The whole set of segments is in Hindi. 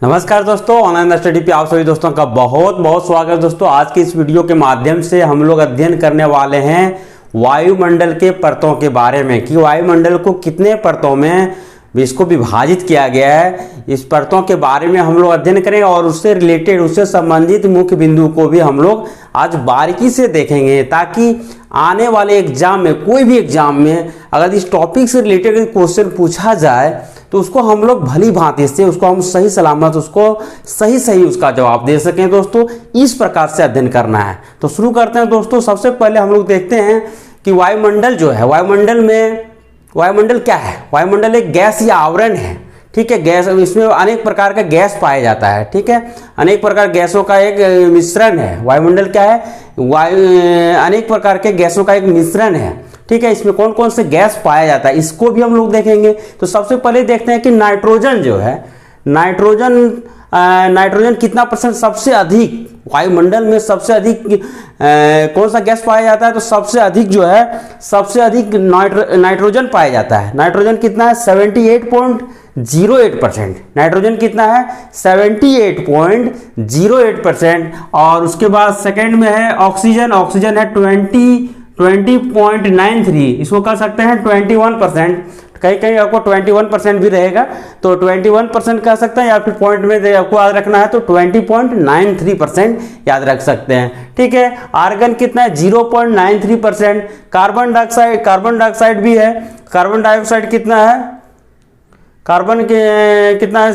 नमस्कार दोस्तों, ऑनलाइन स्टडी पे आप सभी दोस्तों का बहुत बहुत स्वागत है। दोस्तों आज की इस वीडियो के माध्यम से हम लोग अध्ययन करने वाले हैं वायुमंडल के परतों के बारे में कि वायुमंडल को कितने परतों में इसको विभाजित किया गया है। इस परतों के बारे में हम लोग अध्ययन करेंगे और उससे रिलेटेड, उससे संबंधित मुख्य बिंदु को भी हम लोग आज बारीकी से देखेंगे, ताकि आने वाले एग्जाम में, कोई भी एग्जाम में अगर इस टॉपिक से रिलेटेड क्वेश्चन पूछा जाए तो उसको हम लोग भली भांति से उसको हम सही सलामत उसको सही उसका जवाब दे सकें। दोस्तों इस प्रकार से अध्ययन करना है। तो शुरू करते हैं दोस्तों। सबसे पहले हम लोग देखते हैं कि वायुमंडल जो है, वायुमंडल क्या है। वायुमंडल एक गैस या आवरण है, ठीक है। गैस, इसमें अनेक प्रकार का गैस पाया जाता है, ठीक है। अनेक प्रकार गैसों का एक मिश्रण है। वायुमंडल क्या है? अनेक प्रकार के गैसों का एक मिश्रण है, ठीक है। इसमें कौन कौन से गैस पाया जाता है इसको भी हम लोग देखेंगे। तो सबसे पहले देखते हैं कि नाइट्रोजन जो है, नाइट्रोजन कितना परसेंट सबसे अधिक वायुमंडल में सबसे अधिक कौन सा गैस पाया जाता है? तो सबसे अधिक जो है, सबसे अधिक नाइट्रोजन पाया जाता है। नाइट्रोजन कितना है? 78.08%। नाइट्रोजन कितना है? 78.08%। और उसके बाद सेकंड में है ऑक्सीजन। ऑक्सीजन है 20.93, इसको कह सकते हैं 21%। कहीं कहीं आपको 21% भी रहेगा, तो 21% कह सकते हैं, या फिर पॉइंट में आपको याद रखना है तो 20.93% याद रख सकते हैं, ठीक है। आर्गन कितना है? 0.93%। कार्बन डाइऑक्साइड भी है। कार्बन डाइऑक्साइड कितना है? कार्बन के कितना है?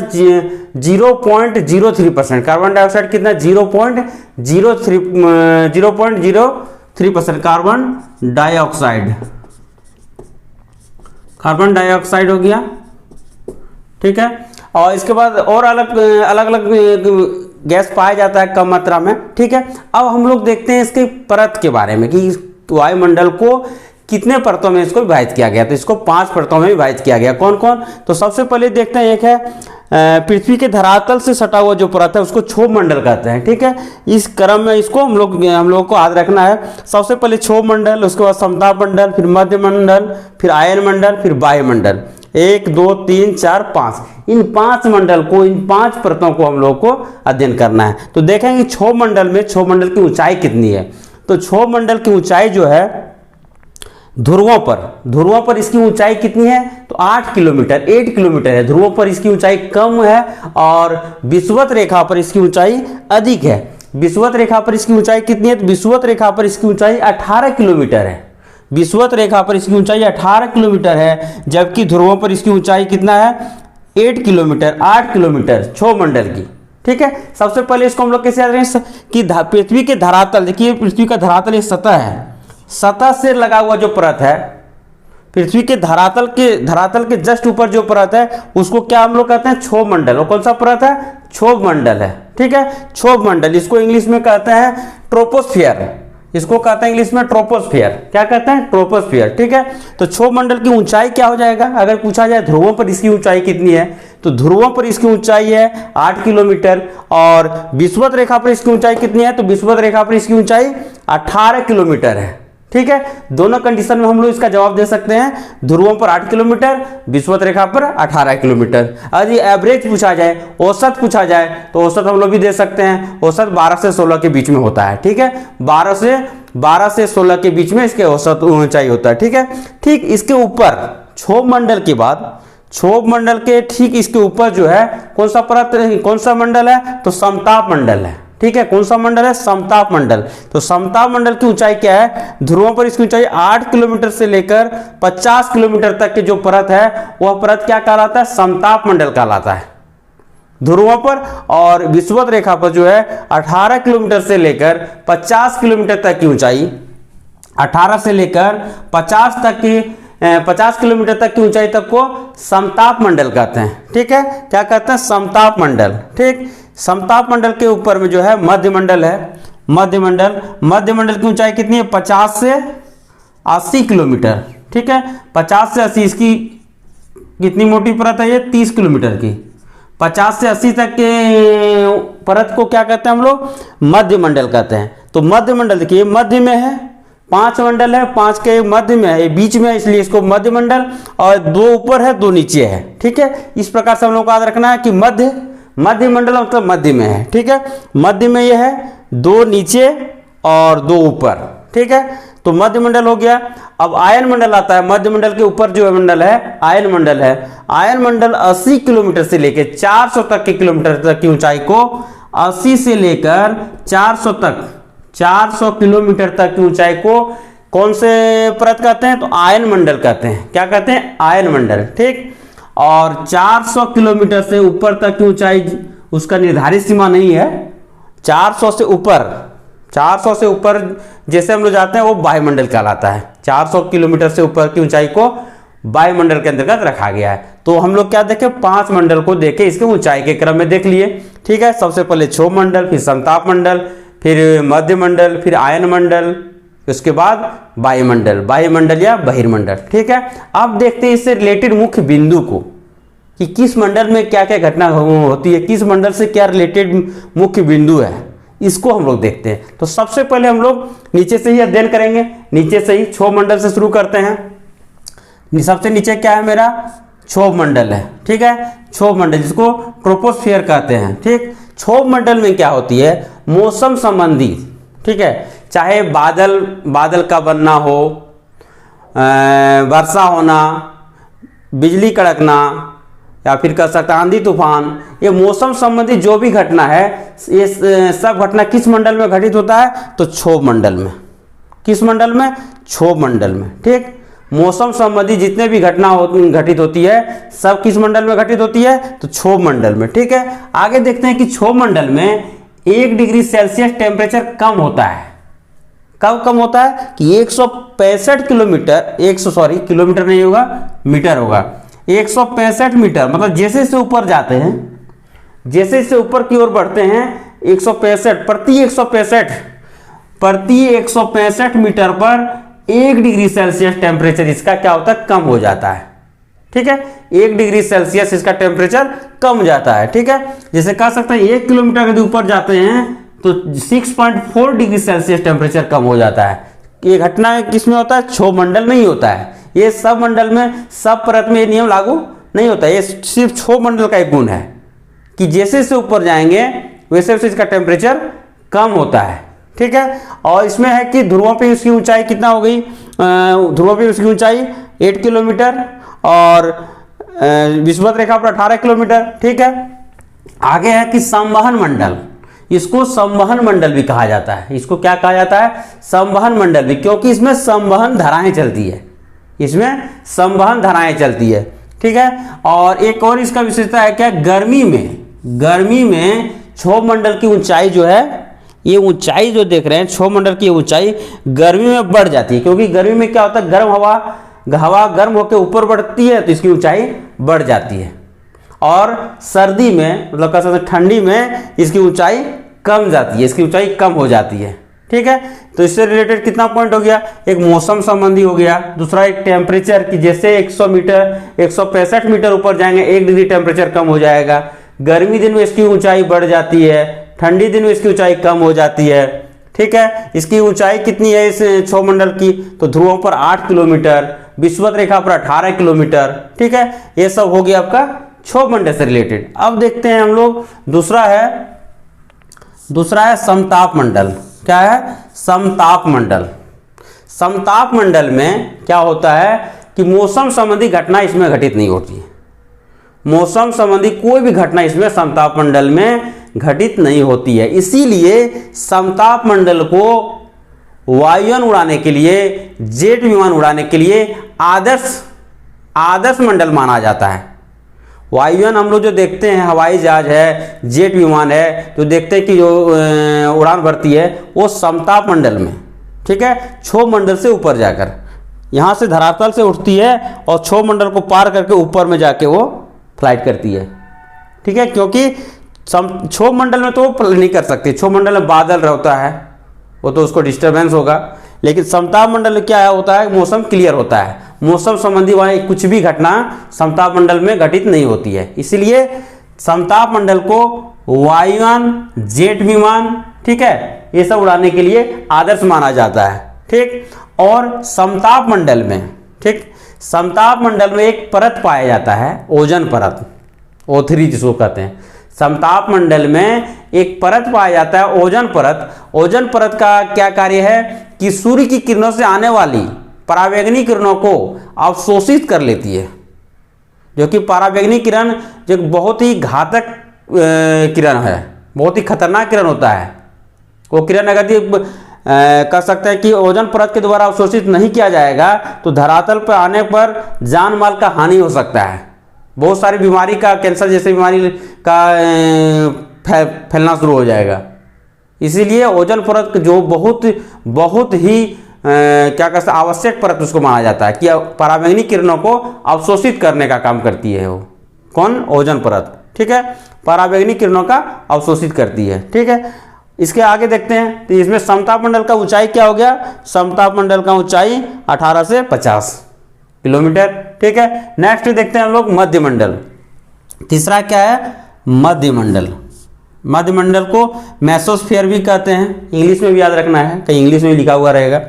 0.03%। कार्बन डाइऑक्साइड कितना? 0.03% कार्बन डाइऑक्साइड हो गया, ठीक है। और इसके बाद और अलग अलग गैस पाया जाता है कम मात्रा में, ठीक है। अब हम लोग देखते हैं इसके परत के बारे में कि वायुमंडल को कितने परतों में इसको विभाजित किया गया। तो इसको 5 परतों में विभाजित किया गया। कौन कौन? तो सबसे पहले देखते हैं, एक है पृथ्वी के धरातल से सटा हुआ जो परत है उसको क्षोभ मंडल कहते हैं, ठीक है। इस क्रम में इसको हम लोग को याद रखना है। सबसे पहले क्षोभ मंडल, उसके बाद समताप मंडल, फिर मध्य मंडल, फिर आयन मंडल, फिर वायुमंडल। 1 2 3 4 5, इन 5 मंडल को, इन 5 परतों को हम लोग को अध्ययन करना है। तो देखेंगे क्षोभ मंडल में क्षोभ मंडल की ऊंचाई कितनी है। तो क्षोभ मंडल की ऊंचाई जो है, ध्रुवों पर इसकी ऊंचाई कितनी है? तो 8 किलोमीटर है। ध्रुवों पर इसकी ऊंचाई कम है और विषुवत रेखा पर इसकी ऊंचाई अधिक है। विषुवत रेखा पर इसकी ऊंचाई कितनी है? तो विषुवत रेखा पर इसकी ऊंचाई 18 किलोमीटर है। विषुवत रेखा पर इसकी ऊंचाई 18 किलोमीटर है, जबकि ध्रुवों पर इसकी ऊंचाई कितना है? 8 किलोमीटर क्षोभ मंडल की, ठीक है। सबसे पहले इसको हम लोग कैसे याद रखें कि पृथ्वी के धरातल, देखिए पृथ्वी का धरातल एक सतह है। सतह से लगा हुआ जो परत है, पृथ्वी के धरातल के जस्ट ऊपर जो परत है उसको क्या हम लोग कहते हैं? क्षोभ मंडल। और कौन सा परत है? क्षोभ मंडल है, ठीक है। क्षोभ मंडल, इसको इंग्लिश में कहते हैं ट्रोपोस्फियर। इसको कहते हैं इंग्लिश में ट्रोपोस्फियर। क्या कहते हैं? ट्रोपोस्फियर, ठीक है। तो क्षोभ मंडल की ऊंचाई क्या हो जाएगा? अगर पूछा जाए ध्रुवों पर इसकी ऊंचाई कितनी है, तो ध्रुवों पर इसकी ऊंचाई है 8 किलोमीटर। और विषुवत रेखा पर इसकी ऊंचाई कितनी है? तो विषुवत रेखा पर इसकी ऊंचाई 18 किलोमीटर है, ठीक है। दोनों कंडीशन में हम लोग इसका जवाब दे सकते हैं। ध्रुवों पर 8 किलोमीटर, विषुवत रेखा पर 18 किलोमीटर। अगर एवरेज पूछा जाए, औसत पूछा जाए, तो औसत हम लोग भी दे सकते हैं। औसत 12 से 16 के बीच में होता है, ठीक है। 12 से 16 के बीच में इसके औसत ऊंचाई होता है, ठीक है। ठीक इसके ऊपर क्षोभ मंडल के बाद, क्षोभ मंडल के ठीक इसके ऊपर जो है कौन सा परत, कौन सा मंडल है? तो समताप मंडल है, ठीक है। कौन सा मंडल है? समताप मंडल। तो समताप मंडल की ऊंचाई क्या है? ध्रुवों पर इसकी ऊंचाई 8 किलोमीटर से लेकर 50 किलोमीटर तक की जो परत है वह परत क्या कहलाता है? समताप मंडल कहलाता है ध्रुवों पर। और विषुवत रेखा पर जो है 18 किलोमीटर से लेकर 50 किलोमीटर तक की ऊंचाई, 18 से लेकर 50 किलोमीटर तक की ऊंचाई तक को समताप मंडल कहते हैं, ठीक है। क्या कहते हैं? समताप मंडल, ठीक। समताप मंडल के ऊपर में जो है मध्य मंडल है। मध्य मंडल की ऊंचाई कितनी है? 50 से 80 किलोमीटर, ठीक है। 50 से 80, इसकी कितनी मोटी परत है? ये 30 किलोमीटर की। 50 से 80 तक के परत को क्या कहते हैं हम लोग? मध्य मंडल कहते हैं। तो मध्य मंडल देखिए मध्य में है, 5 मंडल है, 5 के मध्य में है, बीच में है, इसलिए इसको मध्य मंडल। और 2 ऊपर है 2 नीचे है, ठीक है। इस प्रकार से हम लोग को याद रखना है कि मध्यमंडल मतलब मध्य में है, ठीक है। मध्य में ये है, 2 नीचे और 2 ऊपर, ठीक है। तो मध्यमंडल हो गया। अब आयन मंडल आता है। मध्यमंडल के ऊपर जो मंडल है आयन मंडल है। आयन मंडल 80 किलोमीटर से लेकर 400 तक के किलोमीटर तक की ऊंचाई को, 80 से लेकर 400 तक, 400 किलोमीटर तक की ऊंचाई को कौन से परत कहते हैं? तो आयन मंडल कहते हैं। क्या कहते हैं? आयन मंडल, ठीक। और 400 किलोमीटर से ऊपर तक की ऊंचाई, उसका निर्धारित सीमा नहीं है। 400 से ऊपर, 400 से ऊपर जैसे हम लोग जाते हैं वो वायुमंडल कहलाता है। 400 किलोमीटर से ऊपर की ऊंचाई को वायुमंडल के अंतर्गत रखा गया है। तो हम लोग क्या देखे? 5 मंडल को देखे, इसके ऊंचाई के क्रम में देख लिए, ठीक है। सबसे पहले क्षोभ मंडल, फिर समताप मंडल, फिर मध्य मंडल, फिर आयन मंडल, उसके बाद वायुमंडल, वायुमंडल या बहिर्मंडल, ठीक है। अब देखते हैं इससे रिलेटेड मुख्य बिंदु को, कि किस मंडल में क्या क्या घटना होती है, किस मंडल से क्या रिलेटेड मुख्य बिंदु है, इसको हम लोग देखते हैं। तो सबसे पहले हम लोग नीचे से ही अध्ययन करेंगे, नीचे से ही क्षोभ मंडल से शुरू करते हैं। सबसे नीचे क्या है मेरा? क्षोभ मंडल है, ठीक है। क्षोभ मंडल जिसको ट्रोपोस्फियर कहते हैं, ठीक। क्षोभ मंडल में क्या होती है? मौसम संबंधी, ठीक है, चाहे बादल का बनना हो, वर्षा होना, बिजली कड़कना, या फिर कह सकते हैं आंधी तूफान, ये मौसम संबंधी जो भी घटना है, ये सब घटना किस मंडल में घटित होता है? तो क्षोभ मंडल में। किस मंडल में? क्षोभ मंडल में, ठीक। मौसम संबंधी जितने भी घटना घटित होती है सब किस मंडल में घटित होती है? तो क्षोभ मंडल में, ठीक है। आगे देखते हैं कि क्षोभ मंडल में 1 डिग्री सेल्सियस टेम्परेचर कम होता है। कब कम होता है? कि 165 किलोमीटर, किलोमीटर नहीं होगा, मीटर होगा। 165 मीटर, मतलब जैसे से ऊपर जाते हैं, जैसे से ऊपर की ओर बढ़ते हैं, 165 प्रति 165 मीटर पर 1 डिग्री सेल्सियस टेम्परेचर इसका क्या होता है? कम हो जाता है, ठीक है। 1 डिग्री सेल्सियस इसका टेम्परेचर कम हो जाता है, ठीक है। जैसे कह सकते हैं 1 किलोमीटर यदि ऊपर जाते हैं तो 6.4 डिग्री सेल्सियस टेम्परेचर कम हो जाता है। ये घटना किसमें होता है? क्षोभ मंडल में ही होता है। ये सब मंडल में, सब परत में ये नियम लागू नहीं होता है। ये सिर्फ क्षोभ मंडल का एक गुण है कि जैसे से ऊपर जाएंगे वैसे वैसे इसका टेम्परेचर कम होता है, ठीक है। और इसमें है कि ध्रुवों पे उसकी ऊंचाई कितना हो गई? ध्रुवों पे उसकी ऊंचाई 8 किलोमीटर और विषुवत रेखा पर 18 किलोमीटर, ठीक है। आगे है कि संवहन मंडल, इसको संवहन मंडल भी कहा जाता है। इसको क्या कहा जाता है? संवहन मंडल भी, क्योंकि इसमें संवहन धाराएं चलती है, इसमें संवहन धाराएं चलती है, ठीक है। और एक और इसका विशेषता है क्या? गर्मी में क्षोभ मंडल की ऊंचाई जो है, ये ऊंचाई जो देख रहे हैं क्षोभ मंडल की ऊंचाई गर्मी में बढ़ जाती है, क्योंकि गर्मी में क्या होता है? गर्म हवा गर्म होकर ऊपर बढ़ती है तो इसकी ऊंचाई बढ़ जाती है। और सर्दी में, मतलब कह सकते हैं ठंडी में, इसकी ऊंचाई कम जाती है, इसकी ऊंचाई कम हो जाती है, ठीक है। तो इससे रिलेटेड कितना पॉइंट हो गया? एक मौसम संबंधी हो गया, दूसरा एक टेम्परेचर की जैसे 165 मीटर ऊपर जाएंगे 1 डिग्री टेम्परेचर कम हो जाएगा। गर्मी दिन में इसकी ऊंचाई बढ़ जाती है, ठंडी दिन में इसकी ऊंचाई कम हो जाती है, ठीक है। इसकी ऊंचाई कितनी है इस क्षोभ मंडल की? तो ध्रुवों पर 8 किलोमीटर, विषुवत रेखा पर 18 किलोमीटर, ठीक है। ये सब हो गया आपका क्षोभ मंडल से रिलेटेड। अब देखते हैं हम लोग दूसरा है समताप मंडल। क्या है? समताप मंडल। समताप मंडल में क्या होता है कि मौसम संबंधी घटना इसमें घटित नहीं होती है। मौसम संबंधी कोई भी घटना इसमें समताप मंडल में घटित नहीं होती है। इसीलिए समताप मंडल को वायुयान उड़ाने के लिए, जेट विमान उड़ाने के लिए आदर्श मंडल माना जाता है। वायुयान हम लोग जो देखते हैं, हवाई जहाज है, जेट विमान है, तो देखते हैं कि जो उड़ान भरती है वो समताप मंडल में, ठीक है, क्षोभ मंडल से ऊपर जाकर, यहाँ से धरातल से उठती है और क्षोभ मंडल को पार करके ऊपर में जाके वो फ्लाइट करती है, ठीक है। क्योंकि क्षोभ मंडल में तो वो नहीं कर सकती, क्षोभ मंडल में बादल रहता है, वो तो उसको डिस्टर्बेंस होगा। लेकिन समताप मंडल में क्या होता है? मौसम क्लियर होता है, मौसम संबंधी वहाँ कुछ भी घटना समताप मंडल में घटित नहीं होती है। इसलिए समताप मंडल को वायुयान, जेट विमान, ठीक है, ये सब उड़ाने के लिए आदर्श माना जाता है, ठीक। और समताप मंडल में, ठीक, समताप मंडल में एक परत पाया जाता है, ओजोन परत, O3 जिसको कहते हैं। समताप मंडल में एक परत पाया जाता है ओजोन परत। ओजोन परत का क्या कार्य है कि सूर्य की किरणों से आने वाली पराबैंगनी किरणों को अवशोषित कर लेती है, जो कि पराबैंगनी किरण जो बहुत ही घातक किरण है, बहुत ही खतरनाक किरण होता है। वो किरण अगर कर सकते हैं कि ओजोन परत के द्वारा अवशोषित नहीं किया जाएगा तो धरातल पर आने पर जान माल का हानि हो सकता है। बहुत सारी बीमारी का, कैंसर जैसी बीमारी का फैलना शुरू हो जाएगा। इसीलिए ओजोन परत जो बहुत ही क्या कहते हैं आवश्यक परत उसको माना जाता है कि पराबैंगनी किरणों को अवशोषित करने का काम करती है। वो कौन? ओजोन परत। ठीक है, पराबैंगनी किरणों का अवशोषित करती है। ठीक है, इसके आगे देखते हैं तो इसमें समताप मंडल का ऊंचाई क्या हो गया? समताप मंडल का ऊंचाई 18 से 50 किलोमीटर। ठीक है, नेक्स्ट देखते हैं हम लोग मध्य मंडल। तीसरा क्या है? मध्य मंडल। मध्य मंडल को मेसोस्फीयर भी कहते हैं, इंग्लिश में भी याद रखना है, कहीं इंग्लिश में लिखा हुआ रहेगा।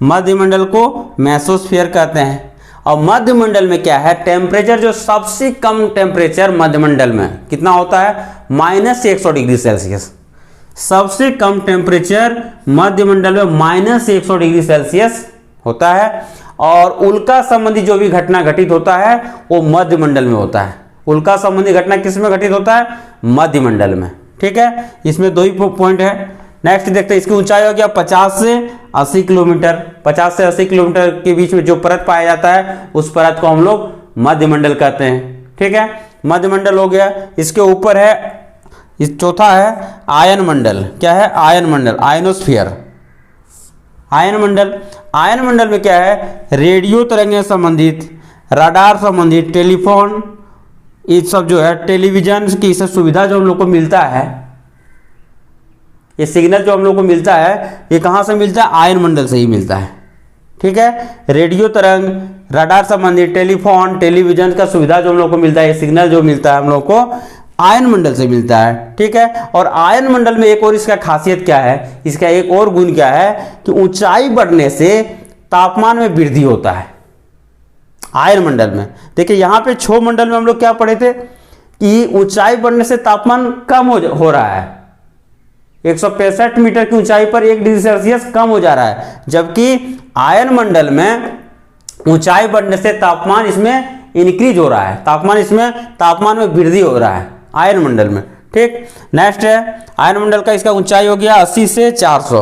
मध्य मंडल को मेसोस्फीयर कहते हैं। और मध्य मंडल में क्या है? टेम्परेचर जो सबसे कम टेम्परेचर मध्य मंडल में कितना होता है? -100 डिग्री सेल्सियस। सबसे कम टेम्परेचर मध्य मंडल में -100 डिग्री सेल्सियस होता है। और उल्का संबंधी जो भी घटना घटित होता है वो मध्य मंडल में होता है। उल्का संबंधी घटना किस में घटित होता है? मध्य मंडल में। ठीक है, इसमें 2 ही पॉइंट है। नेक्स्ट देखते हैं, इसकी ऊंचाई हो गया 50 से 80 किलोमीटर। 50 से 80 किलोमीटर के बीच में जो परत पाया जाता है उस परत को हम लोग मध्य मंडल कहते हैं। ठीक है, मध्य मंडल हो गया। इसके ऊपर है, इस चौथा है आयन मंडल। क्या है? आयन मंडल, आयनोस्फीयर। आयन मंडल, आयन मंडल में क्या है? रेडियो तरंगें संबंधित, रडार संबंधित, टेलीफोन, ये सब जो है, टेलीविजन की सब सुविधा जो हम लोग को मिलता है, ये सिग्नल जो हम लोग को मिलता है ये कहाँ से मिलता है? आयन मंडल से ही मिलता है। ठीक है, रेडियो तरंग, रडार संबंधित, टेलीफोन, टेलीविजन का सुविधा जो हम लोग को मिलता है, ये सिग्नल जो मिलता है हम लोग को आयन मंडल से मिलता है। ठीक है, और आयन मंडल में एक और इसका खासियत क्या है? इसका एक और गुण क्या है कि ऊंचाई बढ़ने से तापमान में वृद्धि होता है आयन मंडल में। देखिए यहाँ पे क्षोभ मंडल में हम लोग क्या पढ़े थे कि ऊंचाई बढ़ने से तापमान कम हो रहा है, 165 मीटर की ऊंचाई पर 1 डिग्री सेल्सियस कम हो जा रहा है, जबकि आयन मंडल में ऊंचाई बढ़ने से तापमान इसमें इंक्रीज हो रहा है, तापमान में वृद्धि हो रहा है आयन मंडल में। ठीक, नेक्स्ट है आयन मंडल का, इसका ऊंचाई हो गया 80 से 400,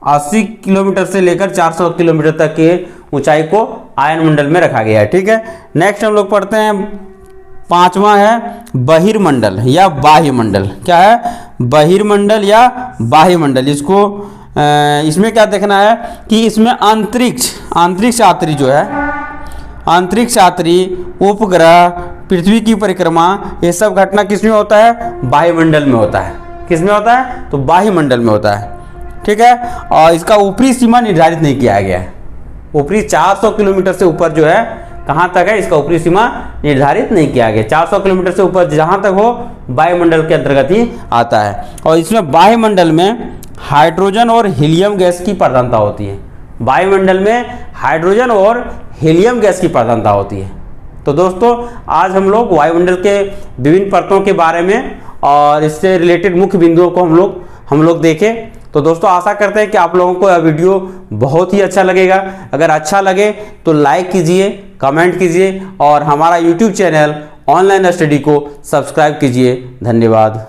80 किलोमीटर से लेकर 400 किलोमीटर तक के ऊंचाई को आयन मंडल में रखा गया है। ठीक है, नेक्स्ट हम लोग पढ़ते हैं, 5वां है बहिर्मंडल या बाह्य मंडल। क्या है? बहिर्मंडल या बाह्य मंडल। इसमें क्या देखना है कि इसमें अंतरिक्ष यात्री जो है, अंतरिक्ष यात्री, उपग्रह, पृथ्वी की परिक्रमा, ये सब घटना किसमें होता है? वायुमंडल में होता है। किसमें होता है? तो वायुमंडल में होता है। ठीक है, और इसका ऊपरी सीमा निर्धारित नहीं किया गया है। ऊपरी 400 किलोमीटर से ऊपर जो है कहाँ तक है, इसका ऊपरी सीमा निर्धारित नहीं किया गया। 400 किलोमीटर से ऊपर जहाँ तक हो वायुमंडल के अंतर्गत ही आता है। और इसमें वायुमंडल में हाइड्रोजन और हीलियम गैस की प्रधानता होती है। वायुमंडल में हाइड्रोजन और हीलियम गैस की प्रधानता होती है। तो दोस्तों आज हम लोग वायुमंडल के विभिन्न परतों के बारे में और इससे रिलेटेड मुख्य बिंदुओं को हम लोग देखें। तो दोस्तों आशा करते हैं कि आप लोगों को यह वीडियो बहुत ही अच्छा लगेगा। अगर अच्छा लगे तो लाइक कीजिए, कमेंट कीजिए और हमारा यूट्यूब चैनल ऑनलाइन स्टडी को सब्सक्राइब कीजिए। धन्यवाद।